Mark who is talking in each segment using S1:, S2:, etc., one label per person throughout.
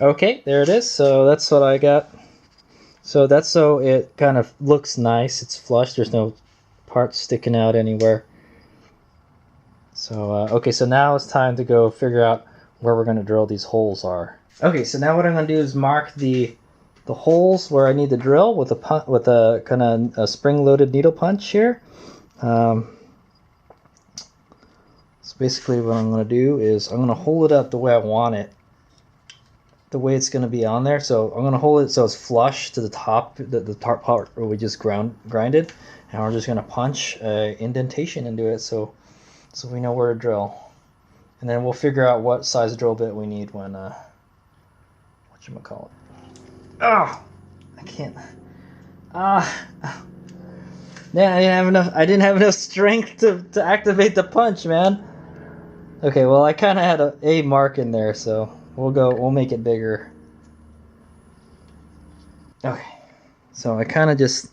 S1: Okay, there it is. So that's what I got. So that's so it kind of looks nice. It's flush. There's no parts sticking out anywhere. So okay, so now it's time to go figure out where we're going to drill these holes are. Okay, so now what I'm going to do is mark the holes where I need to drill with a kind of a spring-loaded needle punch here. So basically what I'm going to do is I'm going to hold it up the way I want it, the way it's going to be on there. So I'm going to hold it so it's flush to the top, the top part where we just grinded, and we're just going to punch an indentation into it so we know where to drill. And then we'll figure out what size drill bit we need when whatchamacallit. Oh, I can't. Man, I didn't have enough strength to activate the punch, man. Okay, well I kind of had a mark in there, so we'll make it bigger. Okay, so I kind of just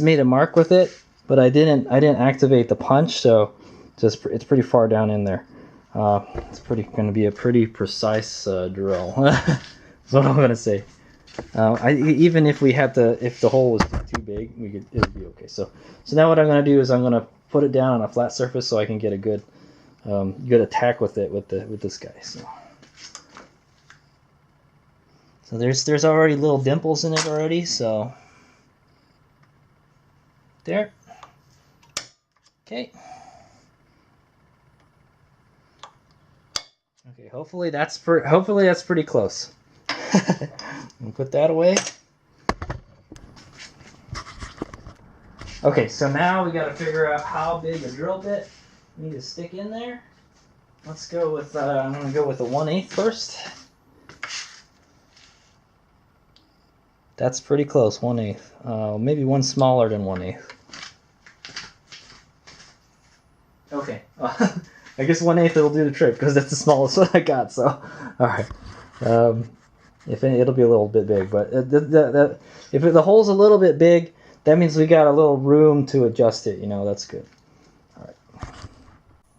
S1: made a mark with it, but I didn't activate the punch, so it's pretty far down in there. It's going to be a pretty precise drill. That's what I'm gonna say. Even if if the hole was too big, it would be okay. So now what I'm gonna do is I'm gonna put it down on a flat surface so I can get a good attack with it with this guy. So there's already little dimples in it already. So there. Okay. Okay. Hopefully that's pretty close. We'll put that away. Okay, so now we got to figure out how big a drill bit we need to stick in there. Let's go with, I'm going to go with a 1/8 first. That's pretty close, 1/8. Maybe one smaller than 1/8. Okay, I guess 1/8 will do the trick because that's the smallest one I got. So, all right. If any, it'll be a little bit big, but if the hole's a little bit big, that means we got a little room to adjust it. That's good. All right.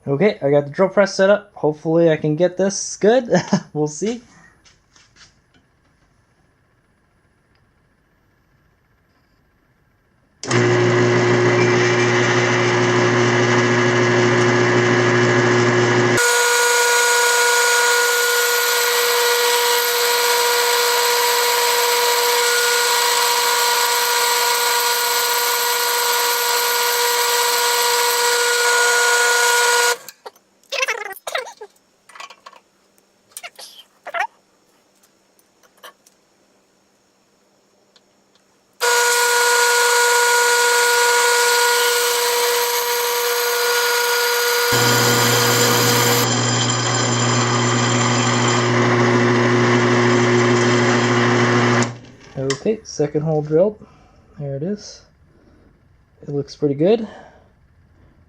S1: Okay, I got the drill press set up. Hopefully I can get this good. We'll see. Okay, second hole drilled. There it is. It looks pretty good.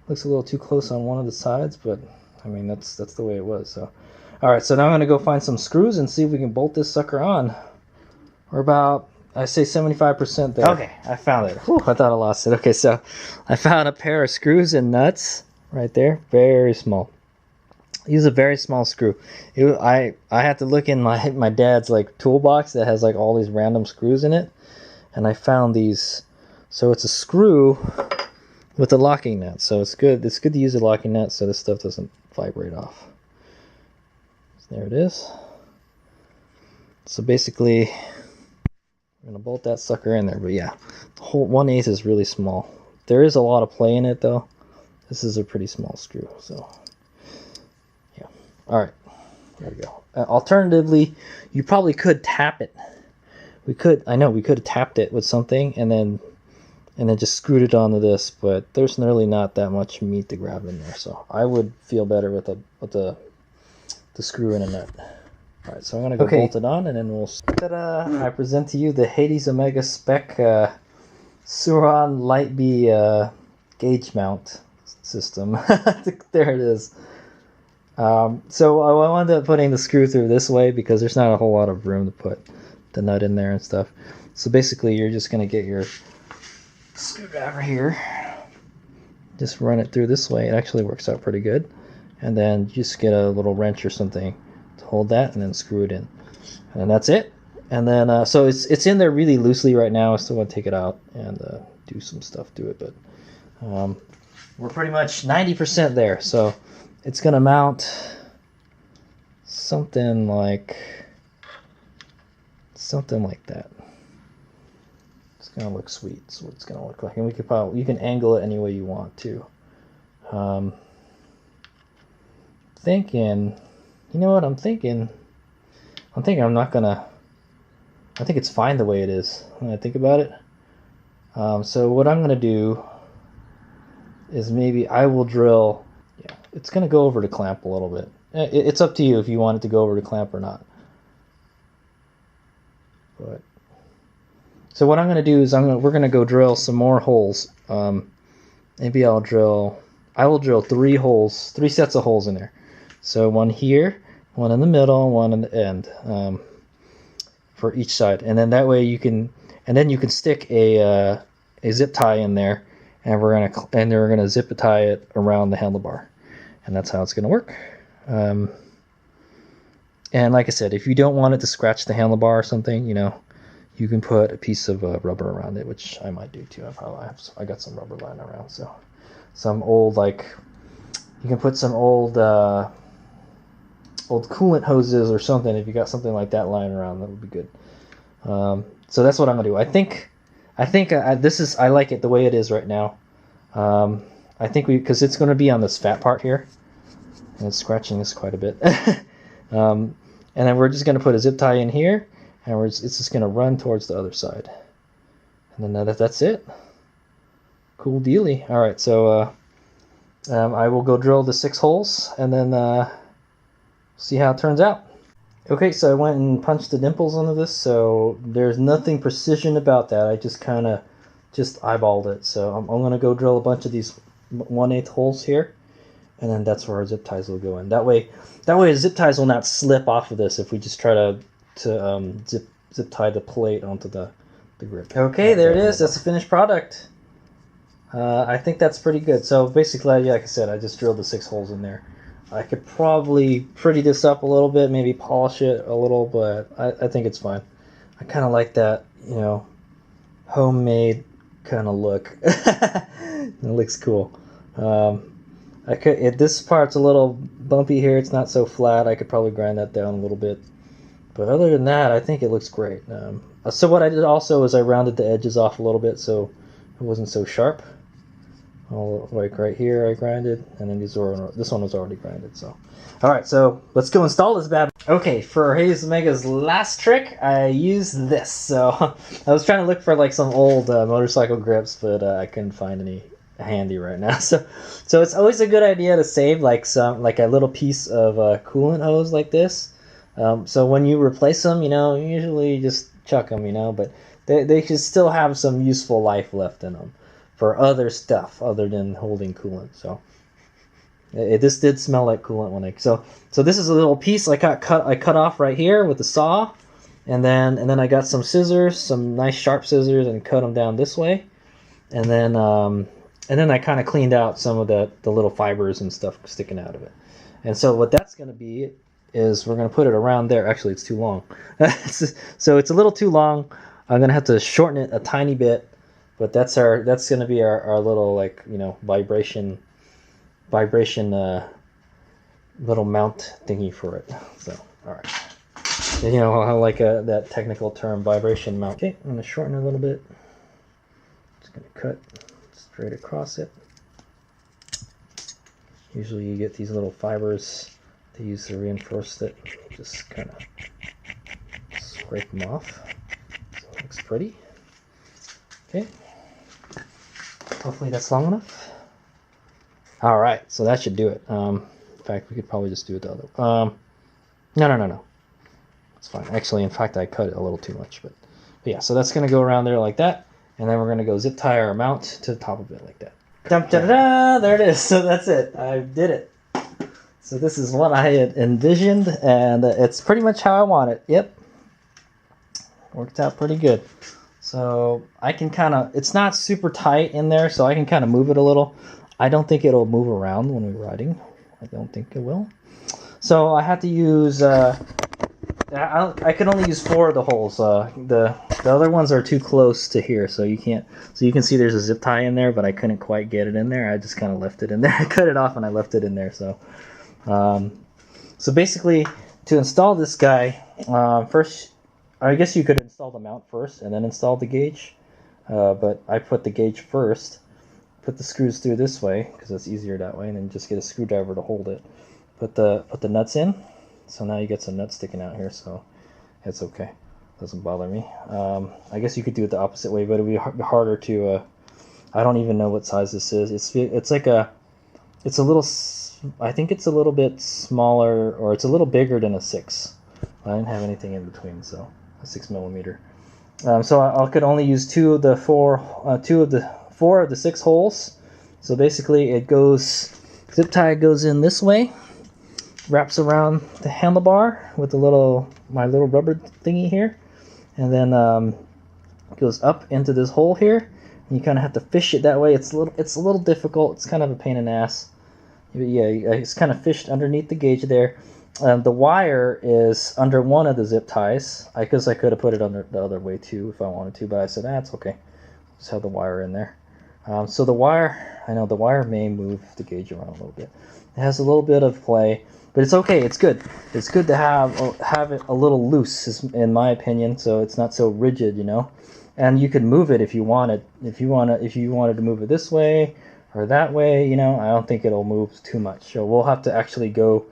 S1: Looks a little too close on one of the sides, but I mean that's the way it was. So, all right. So now I'm gonna go find some screws and see if we can bolt this sucker on. We're about, I say 75% there. Okay, I found it. Whew, I thought I lost it. Okay, so I found a pair of screws and nuts right there. Very small. Use a very small screw. I had to look in my dad's like toolbox that has like all these random screws in it, and I found these. So it's a screw with a locking nut. So it's good. It's good to use a locking nut so this stuff doesn't vibrate off. So there it is. So basically, we're gonna bolt that sucker in there. But yeah, the whole 1/8 is really small. There is a lot of play in it though. This is a pretty small screw. So. All right, there we go. Alternatively, you probably could tap it. We could have tapped it with something and then just screwed it onto this, but there's really not that much meat to grab in there. So I would feel better with the screw and a nut. All right, so I'm gonna go bolt it on, and then we'll. Ta-da! I present to you the HadesOmegaSPEC Suron Lightbee gauge mount system. There it is. So I wound up putting the screw through this way because there's not a whole lot of room to put the nut in there and stuff. So basically you're just going to get your screwdriver here, just run it through this way. It actually works out pretty good. And then just get a little wrench or something to hold that and then screw it in. And that's it. And then, so it's in there really loosely right now. I still want to take it out and do some stuff to it, but we're pretty much 90% there. So it's going to mount something like that. It's going to look sweet. So it's going to look like, and we could probably, you can angle it any way you want to. Thinking, you know what I'm thinking? I'm not gonna. I think it's fine the way it is when I think about it. So what I'm gonna do is maybe I will drill. Yeah, it's gonna go over to clamp a little bit. It's up to you if you want it to go over to clamp or not. But so what I'm gonna do is we're gonna go drill some more holes. Maybe I will drill 3 holes, 3 sets of holes in there. So one here, one in the middle, one in the end, for each side, and then that way you can stick a zip tie in there, and we're gonna zip tie it around the handlebar, and that's how it's gonna work. And like I said, if you don't want it to scratch the handlebar or something, you know, you can put a piece of rubber around it, which I might do too. I got some rubber lying around, so some old, like, you can put some old coolant hoses or something. If you got something like that lying around, that would be good. So that's what I'm gonna do. I think I like it the way it is right now. I think because it's going to be on this fat part here, and it's scratching this quite a bit. And then we're just going to put a zip tie in here, and it's just going to run towards the other side. And then that's it. Cool dealy. All right, so I will go drill the 6 holes, and then see how it turns out. Okay, so I went and punched the dimples onto this, so there's nothing precision about that. I just kind of eyeballed it. So I'm going to go drill a bunch of these 1/8 holes here, and then that's where our zip ties will go in. That way the zip ties will not slip off of this if we just try to zip tie the plate onto the grip. Okay, there it is. That's the finished product. I think that's pretty good. So basically, like I said, I just drilled the 6 holes in there. I could probably pretty this up a little bit, maybe polish it a little, but I think it's fine. I kind of like that, you know, homemade kind of look. It looks cool. This part's a little bumpy here. It's not so flat. I could probably grind that down a little bit. But other than that, I think it looks great. So what I did also is I rounded the edges off a little bit so it wasn't so sharp. Like right here I grinded, and then this one was already grinded. So alright, so let's go install this bad boy. Okay, for Hades Omega's last trick, I used this. So I was trying to look for like some old motorcycle grips, but I couldn't find any handy right now. So it's always a good idea to save like a little piece of coolant hose like this. So when you replace them, you know, usually just chuck them, you know, but they should still have some useful life left in them for other stuff other than holding coolant. So this did smell like coolant when so this is a little piece I cut off right here with the saw, and then I got some scissors, some nice sharp scissors, and cut them down this way, and then I kind of cleaned out some of the little fibers and stuff sticking out of it. And so what that's going to be is we're going to put it around there. Actually, it's too long. So it's a little too long. I'm going to have to shorten it a tiny bit. But that's going to be our little, like, you know, vibration little mount thingy for it. So all right, you know, I like that technical term, vibration mount. Okay, I'm going to shorten it a little bit. Just going to cut straight across it. Usually you get these little fibers to use to reinforce it. Just kind of scrape them off so it looks pretty. Okay. Hopefully that's long enough. All right, so that should do it. In fact, we could probably just do it the other way. No. It's fine. Actually, in fact, I cut it a little too much. But yeah, so that's going to go around there like that. And then we're going to go zip tie our mount to the top of it like that. Dum-da-da-da! There it is. So that's it. I did it. So this is what I had envisioned, and it's pretty much how I want it. Yep. Worked out pretty good. So I can kind of, it's not super tight in there, so I can kind of move it a little. I don't think it'll move around when we're riding. I don't think it will. So I had to use I can only use 4 of the holes. The other ones are too close to here, so you can't. So you can see there's a zip tie in there, but I couldn't quite get it in there. I just kind of left it in there. I cut it off and I left it in there. So, so basically, to install this guy, first, I guess you could install the mount first and then install the gauge. But I put the gauge first. Put the screws through this way because it's easier that way, and then just get a screwdriver to hold it. Put the nuts in. So now you get some nuts sticking out here, so it's okay. Doesn't bother me. I guess you could do it the opposite way, but it'd be harder to. I don't even know what size this is. It's like it's a little. I think it's a little bit smaller, or it's a little bigger than a 6. I didn't have anything in between, so a 6mm. So I could only use 2 of the 4 of the 6 holes. So basically, it goes. Zip tie goes in this way. Wraps around the handlebar with my little rubber thingy here, and then goes up into this hole here. And you kind of have to fish it that way. It's a little difficult. It's kind of a pain in the ass. But yeah, it's kind of fished underneath the gauge there. The wire is under one of the zip ties. I guess I could have put it under the other way too if I wanted to, but I said that's okay. Just have the wire in there. So the wire, I know the wire may move the gauge around a little bit. It has a little bit of play. But it's okay. It's good. It's good to have it a little loose, in my opinion, so it's not so rigid, you know. And you can move it if you wanted. If you wanted to move it this way or that way, you know, I don't think it'll move too much. So we'll have to actually go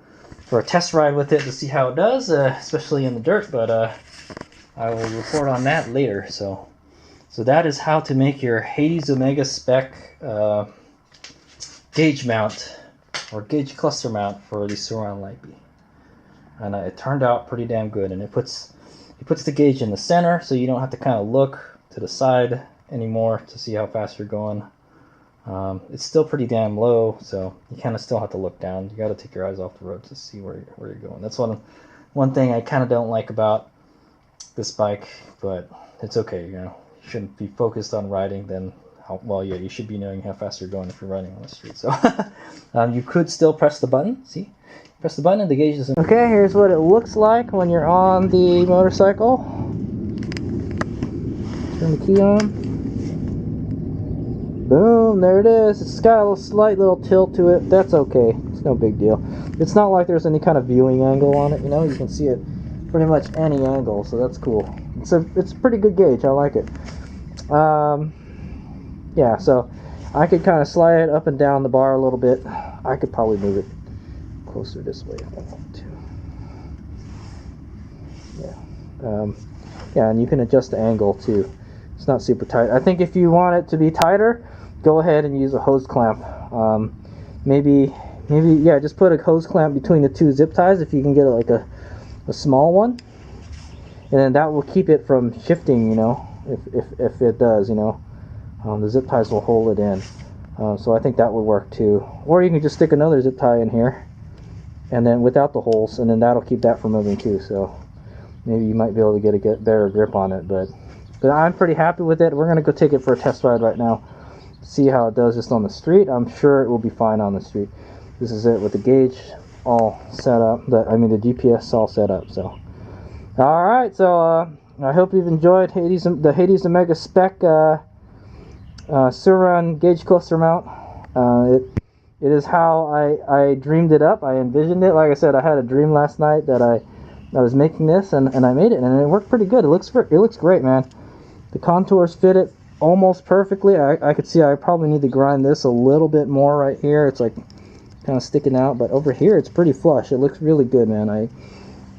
S1: for a test ride with it to see how it does, especially in the dirt. But I will report on that later. So that is how to make your HadesOmegaSPEC gauge mount. Or gauge cluster mount for the Surround Light Bee, and it turned out pretty damn good. And it puts the gauge in the center, so you don't have to kind of look to the side anymore to see how fast you're going. It's still pretty damn low, so you kind of still have to look down. You got to take your eyes off the road to see where you're going. That's one thing I kind of don't like about this bike, but it's okay. You know, you shouldn't be focused on riding then. Well, yeah, you should be knowing how fast you're going if you're riding on the street. So you could still press the button. See? Press the button and the gauge is in. Okay, here's what it looks like when you're on the motorcycle. Turn the key on. Boom, there it is. It's got a slight little tilt to it. That's okay. It's no big deal. It's not like there's any kind of viewing angle on it, you know? You can see it pretty much any angle, so that's cool. It's a pretty good gauge. I like it. Yeah, so I could kind of slide it up and down the bar a little bit. I could probably move it closer this way if I want to. Yeah. Yeah, and you can adjust the angle too. It's not super tight. I think if you want it to be tighter, go ahead and use a hose clamp. Maybe, yeah, just put a hose clamp between the 2 zip ties if you can get like a small one. And then that will keep it from shifting, you know, if it does, you know. The zip ties will hold it in, so I think that would work too. Or you can just stick another zip tie in here, and then without the holes, and then that'll keep that from moving too. So maybe you might be able to get a better grip on it. But I'm pretty happy with it. We're gonna go take it for a test ride right now, see how it does just on the street. I'm sure it will be fine on the street. This is it with the gauge all set up. The GPS all set up. So all right. So I hope you've enjoyed the HadesOmegaSPEC. Surround gauge cluster mount. It is how I dreamed it up. I envisioned it. Like I said, I had a dream last night that I was making this, and I made it, and it worked pretty good. It looks great, man. The contours fit it almost perfectly. I could see I probably need to grind this a little bit more right here. It's like kind of sticking out, but over here it's pretty flush. It looks really good, man.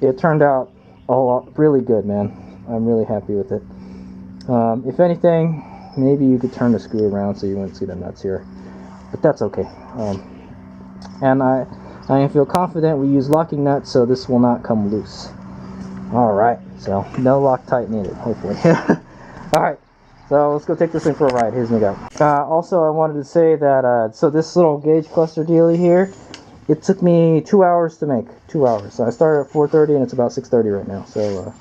S1: It turned out really good, man. I'm really happy with it. If anything, maybe you could turn the screw around so you wouldn't see the nuts here, but that's okay. And I feel confident we use locking nuts, so this will not come loose. All right, so no Loctite needed, hopefully. All right, so let's go take this thing for a ride. Here's me go. Also, I wanted to say that so this little gauge cluster dealie here, it took me 2 hours to make. 2 hours. So I started at 4:30 and it's about 6:30 right now. So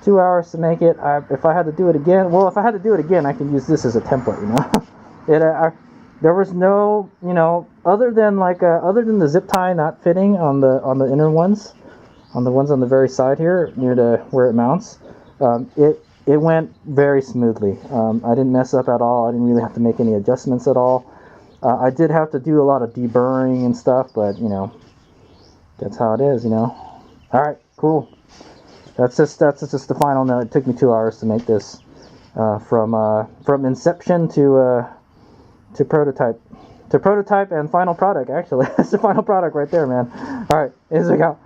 S1: 2 hours to make it. If I had to do it again, well, if I had to do it again, I could use this as a template, you know. There was no, you know, other than the zip tie not fitting on the inner ones, on the ones on the very side here, near to where it mounts, it went very smoothly. I didn't mess up at all. I didn't really have to make any adjustments at all. I did have to do a lot of deburring and stuff, but you know, that's how it is, you know. All right, cool. That's just the final note. It took me 2 hours to make this, from inception to prototype and final product. Actually, that's the final product right there, man. All right, here's we go.